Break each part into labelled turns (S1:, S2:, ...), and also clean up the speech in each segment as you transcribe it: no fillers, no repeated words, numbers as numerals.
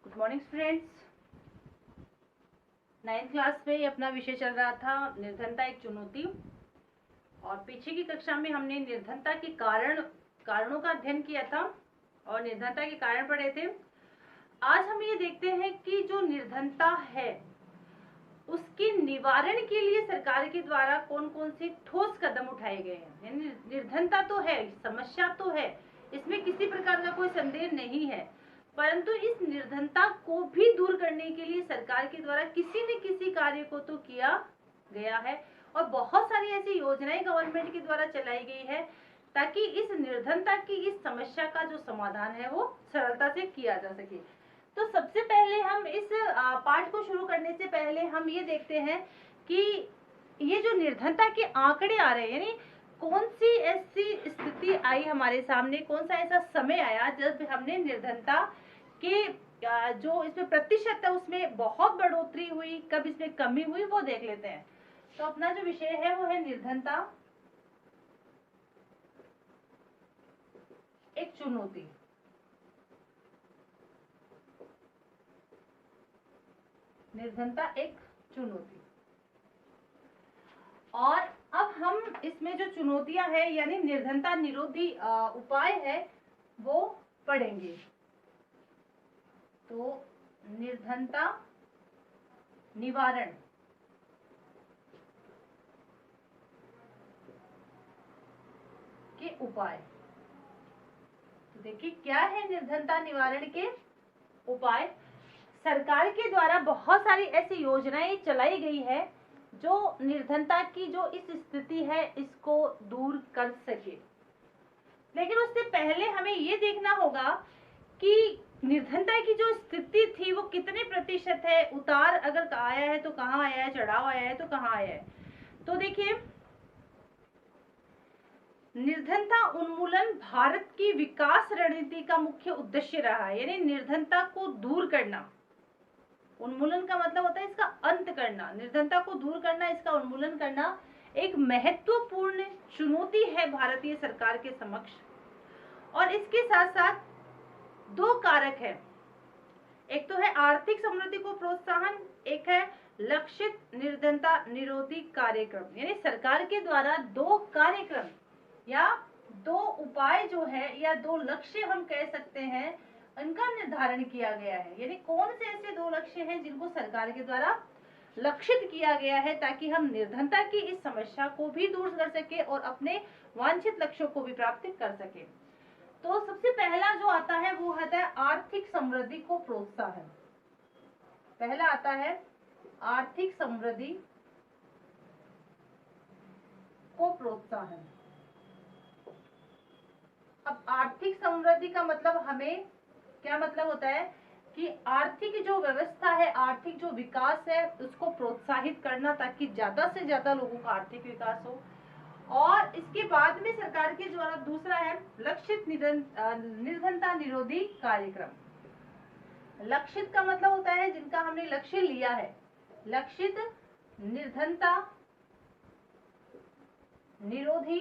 S1: Good morning students. 9th class में अपना विषय चल रहा था निर्धनता एक चुनौती। और पीछे की कक्षा में हमने निर्धनता के कारणों का अध्ययन किया था और निर्धनता के कारण पढ़े थे। आज हम ये देखते हैं कि जो निर्धनता है उसके निवारण के लिए सरकार के द्वारा कौन कौन से ठोस कदम उठाए गए हैं। यानी निर्धनता तो है, समस्या तो है, इसमें किसी प्रकार का कोई संदेह नहीं है, परंतु इस निर्धनता को भी दूर करने के लिए सरकार के द्वारा किसी न किसी कार्य को तो किया गया है और बहुत सारी ऐसी योजनाएं गवर्नमेंट के द्वारा चलाई गई है ताकि इस निर्धनता की इस समस्या का जो समाधान है वो सरलता से किया जा सके। तो सबसे पहले हम इस पाठ को शुरू करने से पहले हम ये देखते हैं कि ये जो निर्धनता के आंकड़े आ रहे हैं, यानी कौन सी ऐसी स्थिति आई हमारे सामने, कौन सा ऐसा समय आया जब हमने निर्धनता के जो इसमें प्रतिशत है उसमें बहुत बढ़ोतरी हुई, कब इसमें कमी हुई, वो देख लेते हैं। तो अपना जो विषय है वो है निर्धनता एक चुनौती। निर्धनता एक चुनौती। और अब हम इसमें जो चुनौतियां हैं यानी निर्धनता निरोधी उपाय है वो पढ़ेंगे। तो निर्धनता निवारण के उपाय। तो देखिए क्या है निर्धनता निवारण के उपाय। सरकार के द्वारा बहुत सारी ऐसी योजनाएं चलाई गई है जो निर्धनता की जो इस स्थिति है इसको दूर कर सके। लेकिन उससे पहले हमें ये देखना होगा कि निर्धनता की जो स्थिति थी वो कितने प्रतिशत है, उतार अगर आया है तो कहाँ आया है, चढ़ाव आया है तो कहाँ आया है। तो देखिए निर्धनता उन्मूलन भारत की विकास रणनीति का मुख्य उद्देश्य रहा है। यानी निर्धनता को दूर करना, उन्मूलन का मतलब होता है इसका अंत करना, निर्धनता को दूर करना, इसका उन्मूलन करना एक महत्वपूर्ण चुनौती है भारतीय सरकार के समक्ष। और इसके साथ साथ दो कारक है, एक तो है आर्थिक समृद्धि को प्रोत्साहन, एक है लक्षित निर्धनता निरोधी कार्यक्रम। यानी सरकार के द्वारा दो कार्यक्रम या दो उपाय जो है या दो लक्ष्य हम कह सकते हैं इनका निर्धारण किया गया है। यानी कौन से ऐसे दो लक्ष्य हैं जिनको सरकार के द्वारा लक्षित किया गया है ताकि हम निर्धनता की इस समस्या को भी दूर कर सके और अपने वांछित लक्ष्यों को भी प्राप्त कर सके। तो सबसे पहला जो आता है वो आता है आर्थिक समृद्धि को प्रोत्साहन। पहला आता है आर्थिक समृद्धि को प्रोत्साहन। अब आर्थिक समृद्धि का मतलब हमें क्या मतलब होता है कि आर्थिक जो व्यवस्था है, आर्थिक जो विकास है उसको प्रोत्साहित करना ताकि ज्यादा से ज्यादा लोगों का आर्थिक विकास हो। और इसके बाद में सरकार के द्वारा दूसरा है लक्षित निर्धनता निरोधी कार्यक्रम। लक्षित का मतलब होता है जिनका हमने लक्ष्य लिया है, लक्षित निर्धनता निरोधी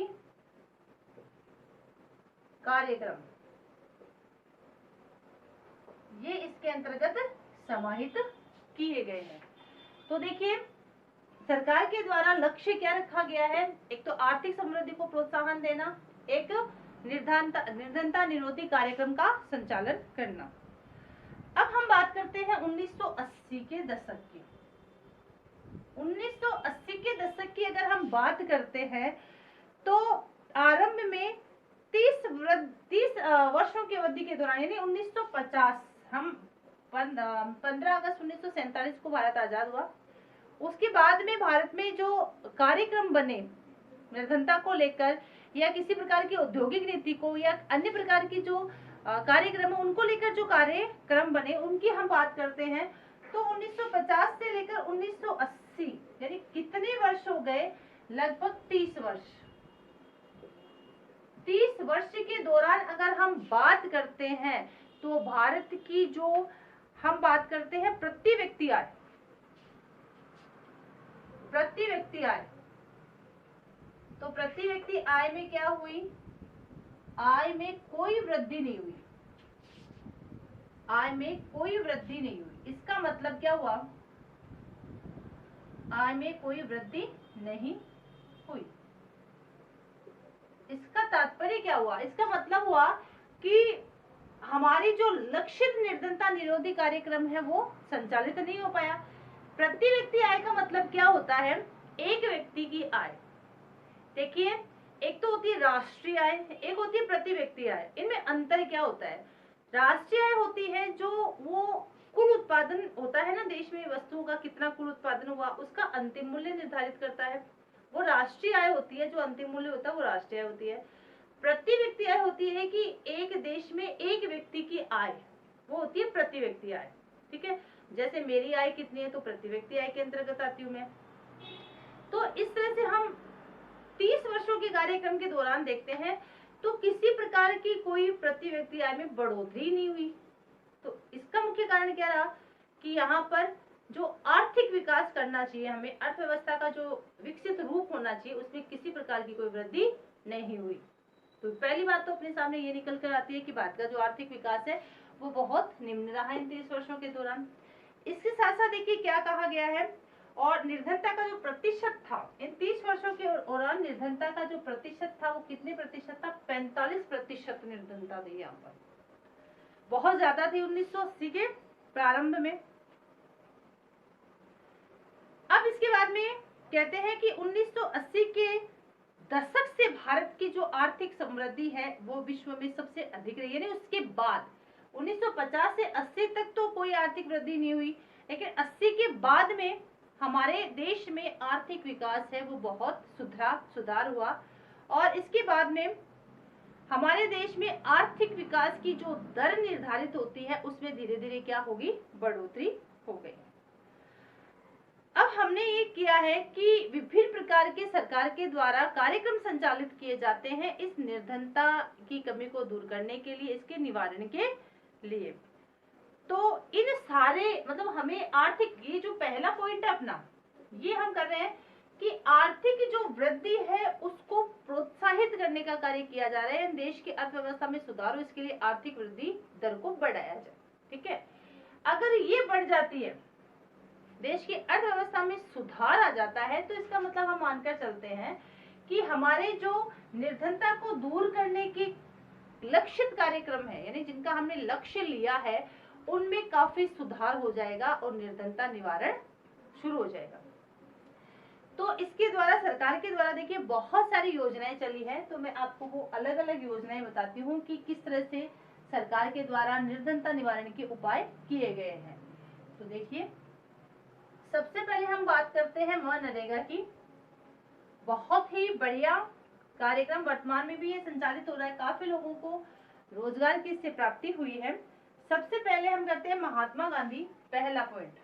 S1: कार्यक्रम, ये इसके अंतर्गत समाहित किए गए हैं। तो देखिए सरकार के द्वारा लक्ष्य क्या रखा गया है, एक तो आर्थिक समृद्धि को प्रोत्साहन देना, एक निर्धनता निरोधी कार्यक्रम का संचालन करना। अब हम बात करते हैं 1980 के दशक की। 1980 के दशक की अगर हम बात करते हैं तो आरंभ में 30 वर्षों की अवधि के दौरान यानी 1950, हम 15 अगस्त 1947 को भारत आजाद हुआ। उसके बाद में भारत में जो कार्यक्रम बने निर्धनता को लेकर या किसी प्रकार की औद्योगिक नीति को या अन्य प्रकार की जो कार्यक्रम है उनको लेकर जो कार्यक्रम बने उनकी हम बात करते हैं। तो 1950 से लेकर 1980 यानी कितने वर्ष हो गए, लगभग 30 वर्ष। 30 वर्ष के दौरान अगर हम बात करते हैं तो भारत की जो हम बात करते हैं प्रति व्यक्ति आय, तो प्रति व्यक्ति आय में क्या हुई, आय में कोई वृद्धि नहीं हुई। आय में कोई वृद्धि नहीं हुई। इसका मतलब क्या हुआ? आय में कोई वृद्धि नहीं हुई। इसका तात्पर्य क्या हुआ? इसका मतलब हुआ कि हमारी जो लक्षित निर्धनता निरोधी कार्यक्रम है वो संचालित नहीं हो पाया। प्रति व्यक्ति आय का मतलब क्या होता है? एक व्यक्ति की आय। देखिए, एक तो होती है राष्ट्रीय आय, एक होती है प्रति व्यक्ति आय। इनमें अंतर क्या होता है? राष्ट्रीय आय होती है जो वो कुल उत्पादन होता है ना, देश में वस्तुओं का कितना कुल उत्पादन हुआ, उसका अंतिम मूल्य निर्धारित करता है, वो राष्ट्रीय आय होती है। जो अंतिम मूल्य होता है वो राष्ट्रीय आय होती है। प्रति व्यक्ति आय होती है कि एक देश में एक व्यक्ति की आय, वो होती है प्रति व्यक्ति आय। ठीक है, जैसे मेरी आय कितनी है तो प्रति व्यक्ति आय के अंतर्गत आती हूँ मैं। तो इस तरह से हम 30 वर्षों के कार्यक्रम के दौरान देखते हैं तो किसी प्रकार की कोई प्रति व्यक्ति आय में बढ़ोतरी नहीं हुई। तो इसका मुख्य कारण क्या रहा कि यहाँ पर जो आर्थिक विकास करना चाहिए, हमें अर्थव्यवस्था का जो विकसित रूप होना चाहिए, उसमें किसी प्रकार की कोई वृद्धि नहीं हुई। तो पहली बात तो अपने सामने ये निकल कर आती है कि भारत का जो आर्थिक विकास है वो बहुत निम्न रहा इन 30 वर्षों के दौरान। इसके साथ साथ देखिए क्या कहा गया है, और निर्धनता का जो प्रतिशत था इन 30 वर्षों के दौरान, निर्धनता का जो प्रतिशत था वो कितने प्रतिशत था? 45% निर्धनता थी। यहाँ पर बहुत ज्यादा थी 1980 के प्रारंभ में। अब इसके बाद में कहते हैं कि 1980 के दशक से भारत की जो आर्थिक समृद्धि है वो विश्व में सबसे अधिक रही है। यानी उसके बाद 1950 से 80 तक तो कोई आर्थिक वृद्धि नहीं हुई, लेकिन 80 के बाद में हमारे देश में आर्थिक विकास है वो बहुत सुधार हुआ। और इसके बाद में हमारे देश में आर्थिक विकास की जो दर निर्धारित होती है उसमें धीरे धीरे क्या होगी? बढ़ोतरी हो गई। अब हमने ये किया है कि विभिन्न प्रकार के सरकार के द्वारा कार्यक्रम संचालित किए जाते हैं इस निर्धनता की कमी को दूर करने के लिए, इसके निवारण के लिए। तो इन सारे मतलब हमें आर्थिक, ये जो पहला पॉइंट है अपना, ये हम कर रहे हैं कि आर्थिक जो वृद्धि है उसको प्रोत्साहित करने का कार्य किया जा रहा है। देश की अर्थव्यवस्था में सुधार हो, इसके लिए आर्थिक वृद्धि दर को बढ़ाया जाए। ठीक है, अगर ये बढ़ जाती है, देश की अर्थव्यवस्था में सुधार आ जाता है, तो इसका मतलब हम मानकर चलते हैं कि हमारे जो निर्धनता को दूर करने के लक्षित कार्यक्रम है, यानी जिनका हमने लक्ष्य लिया है, उनमें काफी सुधार हो जाएगा और निर्धनता निवारण शुरू हो जाएगा। तो इसके द्वारा, सरकार के द्वारा देखिए बहुत सारी योजनाएं चली है, तो मैं आपको वो अलग अलग योजनाएं बताती हूँ कि किस तरह से सरकार के द्वारा निर्धनता निवारण के उपाय किए गए हैं। तो देखिए, सबसे पहले हम बात करते हैं मनरेगा की। बहुत ही बढ़िया कार्यक्रम, वर्तमान में भी ये संचालित हो रहा है, काफी लोगों को रोजगार की इससे प्राप्ति हुई है। सबसे पहले हम करते हैं महात्मा गांधी। पहला पॉइंट,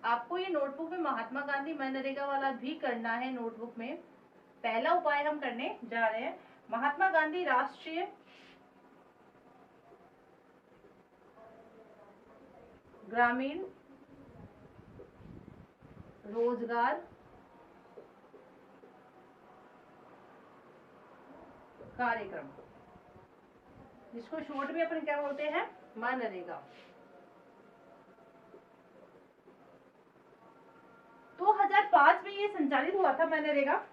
S1: आपको ये नोटबुक में महात्मा गांधी मनरेगा वाला भी करना है नोटबुक में। पहला उपाय हम करने जा रहे हैं महात्मा गांधी राष्ट्रीय ग्रामीण रोजगार कार्यक्रम, जिसको शॉर्ट में अपन क्या बोलते हैं? मनरेगा। 2005 में ये संचालित हुआ था मनरेगा।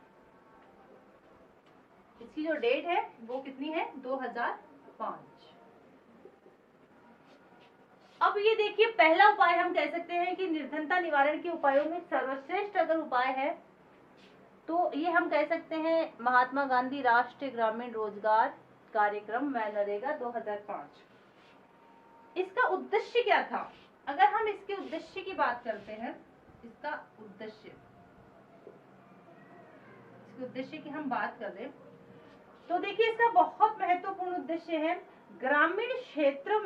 S1: इसकी जो डेट है वो कितनी है? 2005। अब ये देखिए, पहला उपाय हम कह सकते हैं कि निर्धनता निवारण के उपायों में सर्वश्रेष्ठ अगर उपाय है तो ये हम कह सकते हैं महात्मा गांधी राष्ट्रीय ग्रामीण रोजगार कार्यक्रम मनरेगा 2005। इसका उद्देश्य क्या था? अगर हम इसके उद्देश्य की बात करते हैं, इसका उद्देश्य की हम बात कर रहे, तो देखिए इसका बहुत महत्वपूर्ण उद्देश्य है ग्रामीण क्षेत्रों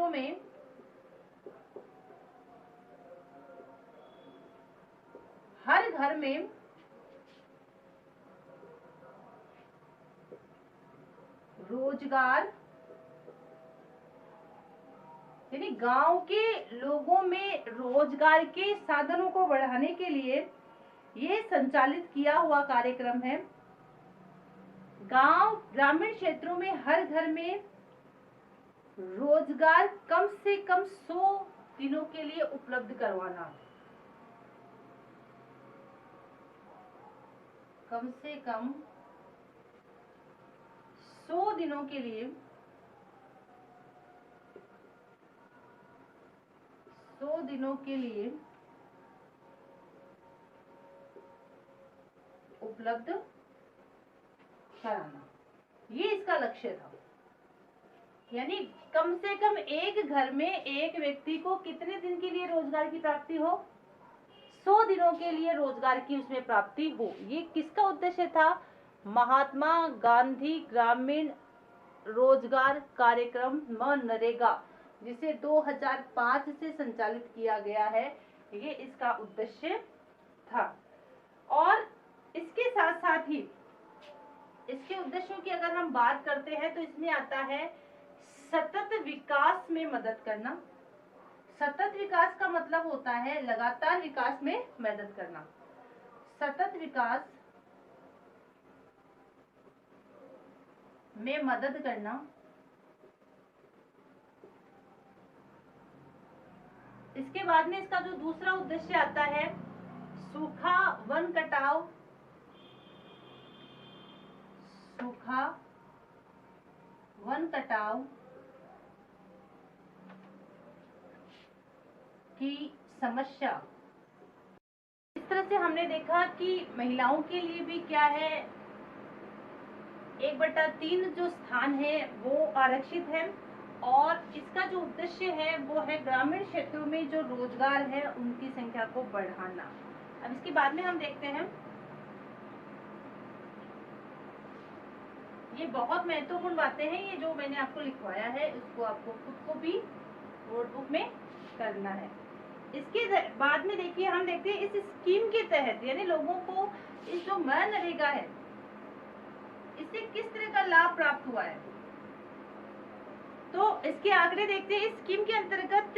S1: में हर घर में रोजगार, यानी गांव के लोगों में रोजगार के साधनों को बढ़ाने के लिए ये संचालित किया हुआ कार्यक्रम है ग्रामीण क्षेत्रों में हर घर में रोजगार कम से कम 100 दिनों के लिए उपलब्ध करवाना। कम से कम 100 दिनों के लिए 100 दिनों के लिए उपलब्ध कराना, ये इसका लक्ष्य था। यानी कम से कम एक घर में एक व्यक्ति को कितने दिन के लिए रोजगार की प्राप्ति हो? 100 दिनों के लिए रोजगार की उसमें प्राप्ति हो। ये किसका उद्देश्य था? महात्मा गांधी ग्रामीण रोजगार कार्यक्रम मनरेगा, जिसे 2005 से संचालित किया गया है, ये इसका उद्देश्य था। और इसके साथ साथ ही इसके उद्देश्यों की अगर हम बात करते हैं तो इसमें आता है सतत विकास में मदद करना। सतत विकास का मतलब होता है लगातार विकास में मदद करना। सतत विकास में मदद करना। इसके बाद में इसका जो दूसरा उद्देश्य आता है सूखा वन कटाव, सूखा वन कटाव की समस्या। इस तरह से हमने देखा कि महिलाओं के लिए भी क्या है, 1/3 जो स्थान है वो आरक्षित है और इसका जो उद्देश्य है वो है ग्रामीण क्षेत्रों में जो रोजगार है उनकी संख्या को बढ़ाना। अब इसके बाद में हम देखते हैं, ये बहुत महत्वपूर्ण बातें हैं, ये जो मैंने आपको लिखवाया है उसको आपको खुद को भी नोटबुक में करना है। इसके बाद में देखिए हम देखते हैं इस स्कीम के तहत यानी लोगों को इस जो मनरेगा है इससे किस तरह का लाभ प्राप्त हुआ है। तो इसके आंकड़े देखते हैं। इस स्कीम के अंतर्गत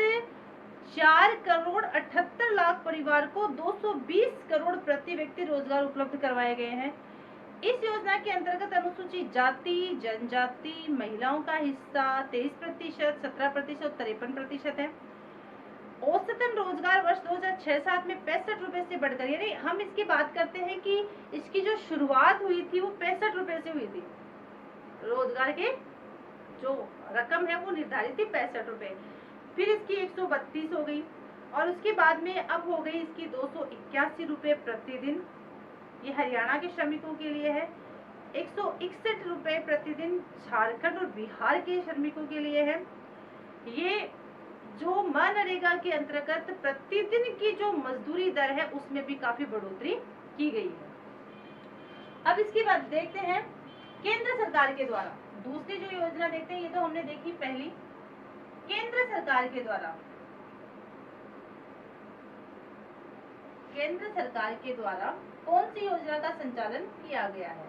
S1: 4,78,00,000 परिवार को 220 करोड़ प्रति व्यक्ति रोजगार उपलब्ध करवाए गए हैं। इस योजना के अंतर्गत अनुसूचित जाति जनजाति महिलाओं का हिस्सा 23%, 17% और 53% है। औसतन रोजगार वर्ष 2006-07 में 65 रुपए से बढ़कर, यानी हम इसकी बात करते हैं कि इसकी जो शुरुआत हुई थी वो 65 रुपए से हुई थी। रोजगार के जो रकम है वो निर्धारित थी 65 रुपए, फिर इसकी 132 हो गई और उसके बाद में अब हो गई इसकी 281 रुपए प्रतिदिन। ये हरियाणा के श्रमिकों के लिए है। 161 रुपए प्रतिदिन झारखंड और बिहार के श्रमिकों के लिए है। ये जो मनरेगा के अंतर्गत प्रतिदिन की जो मजदूरी दर है उसमें भी काफी बढ़ोतरी की गई है। अब इसके बाद देखते हैं केंद्र सरकार के द्वारा दूसरी जो योजना देखते हैं, ये तो हमने देखी पहली। केंद्र सरकार के द्वारा कौन सी योजना का संचालन किया गया है?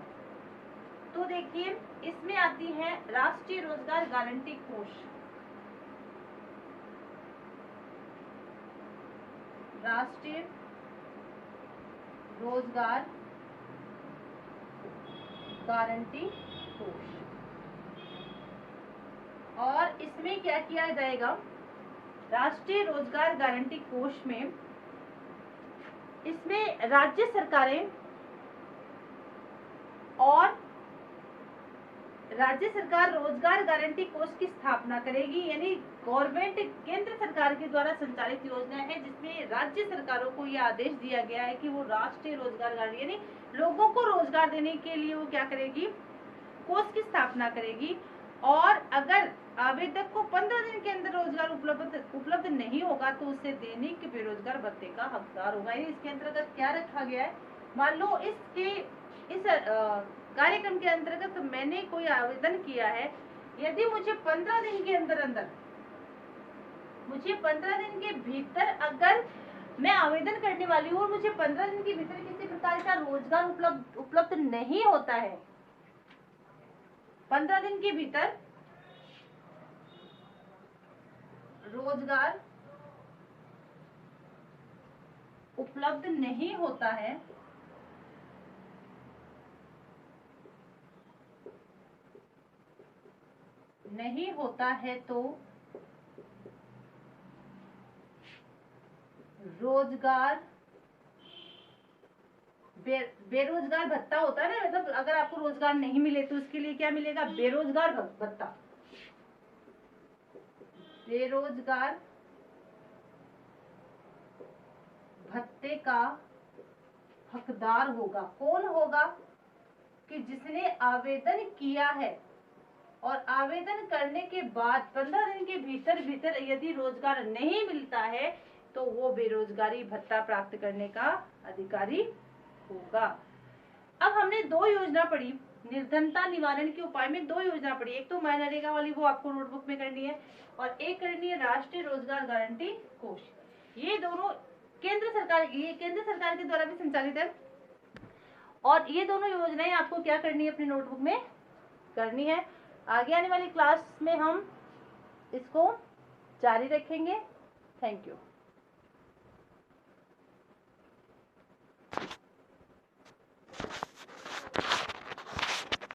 S1: तो देखिए इसमें आती है राष्ट्रीय रोजगार गारंटी कोष। राष्ट्रीय रोजगार गारंटी कोष। और इसमें क्या किया जाएगा? राष्ट्रीय रोजगार गारंटी कोष में इसमें राज्य सरकारें और राज्य सरकार रोजगार गारंटी कोष की स्थापना करेगी। यानी गवर्नमेंट केंद्र सरकार के द्वारा संचालित योजना है जिसमें राज्य सरकारों को यह आदेश दिया गया है कि वो राष्ट्रीय रोजगार गारंटी यानी लोगों को रोजगार देने के लिए वो क्या करेगी? कोष की स्थापना करेगी। और अगर आवेदक को 15 दिन के अंदर रोजगार उपलब्ध नहीं होगा तो उसे दैनिक बेरोजगार भत्ते का हकदार होगा। इसके अंतर्गत क्या रखा गया है? मान लो इस कार्यक्रम के अंतर्गत मैंने कोई आवेदन किया है, यदि मुझे 15 दिन के अंदर मुझे 15 दिन के भीतर अगर मैं आवेदन करने वाली हूँ और मुझे 15 दिन के भीतर किसी प्रकार का रोजगार उपलब्ध नहीं होता है, 15 दिन के भीतर रोजगार उपलब्ध नहीं होता है नहीं होता है तो रोजगार बेरोजगार भत्ता होता है ना, मतलब अगर आपको रोजगार नहीं मिले तो उसके लिए क्या मिलेगा, बेरोजगार भत्ता। बेरोजगार भत्ते का हकदार होगा, कौन होगा, कि जिसने आवेदन किया है और आवेदन करने के बाद 15 दिन के भीतर भीतर यदि रोजगार नहीं मिलता है तो वो बेरोजगारी भत्ता प्राप्त करने का अधिकारी होगा। अब हमने दो योजना पढ़ी, निर्धनता निवारण के उपाय में दो योजना पढ़ी, एक तो मनरेगा वाली वो आपको नोटबुक में करनी है और एक करनी है राष्ट्रीय रोजगार गारंटी कोष। ये दोनों केंद्र सरकार के द्वारा भी संचालित है और ये दोनों योजनाएं आपको क्या करनी है, अपनी नोटबुक में करनी है। आगे आने वाली क्लास में हम इसको जारी रखेंगे। Thank you.